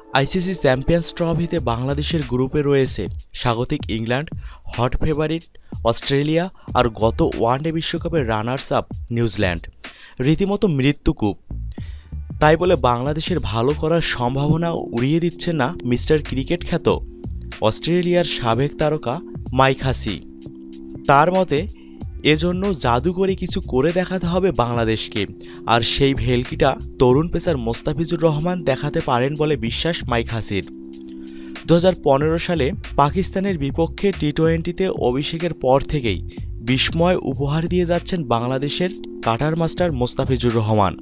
ICC champions ট্রফিতে বাংলাদেশের গ্রুপে রয়েছে স্বাগতিক ইংল্যান্ড, হট ফেভারিট অস্ট্রেলিয়া আর গত ওয়ানডে বিশ্বকাপের রানার্স আপ নিউজিল্যান্ড। রীতিমতো মৃত্যুকূপ। তাই বলে বাংলাদেশের ভালো করার সম্ভাবনা উড়িয়ে দিচ্ছে না মিস্টার ক্রিকেট খ্যাত অস্ট্রেলিয়ার সাবেক তারকা মাইক হাসি। তার মতে এজন্য জাদুকরি কিছু করে দেখাতে হবে বাংলাদেশকে, আর সেই ভেলকিটা তরুণ পেসার মোস্তাফিজুর রহমান দেখাতে পারেন বলে বিশ্বাস মাইক হাসির। 2015 সালে পাকিস্তানের বিপক্ষে টি-20তে অভিষেকের পর থেকেই বিস্ময় উপহার দিয়ে যাচ্ছেন বাংলাদেশের কাটার মাস্টার মোস্তাফিজুর রহমান।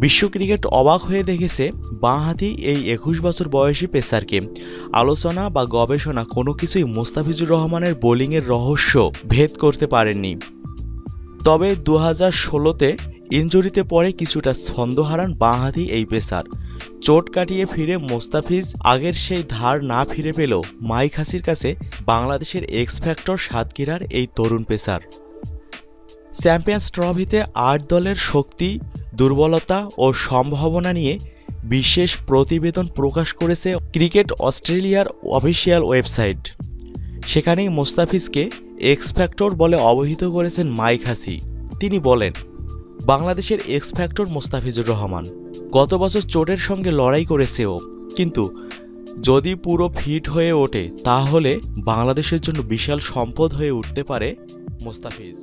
বিশ্ব ক্রিকেট অবাক হয়ে দেখেছে বাঁহাতি এই 21 বছর বয়সী পেসারকে। আলোচনা বা গবেষণা কোনো কিছুই মোস্তাফিজুর রহমানের বোলিংয়ের রহস্য ভেদ করতে পারেননি। তবে 2016তে ইনজুরিতে পড়ে কিছুটা ছন্দ হারান বাঁহাতি এই পেসার। চোট কাটিয়ে ফিরে মোস্তাফিজ আগের সেই ধার না ফিরে পেলেও মাইক হাসির কাছে বাংলাদেশের এক্স ফ্যাক্টর সাতক্ষীরার এই তরুণ পেসার। চ্যাম্পিয়ন্স ট্রফিতে 8 দলের শক্তি, দুর্বলতা ও সম্ভাবনা নিয়ে বিশেষ প্রতিবেদন প্রকাশ করেছে ক্রিকেট অস্ট্রেলিয়ার অফিসিয়াল ওয়েবসাইট। সেখানেই মোস্তাফিজকে এক্স ফ্যাক্টর বলে অবহিত করেছেন মাইক হাসি। তিনি বলেন, বাংলাদেশের এক্স ফ্যাক্টর মোস্তাফিজুর রহমান। গত বছর চোটের সঙ্গে লড়াই করেছে ও, কিন্তু যদি পুরো ফিট হয়ে ওঠে তাহলে বাংলাদেশের জন্য বিশাল সম্পদ হয়ে উঠতে পারে মোস্তাফিজ।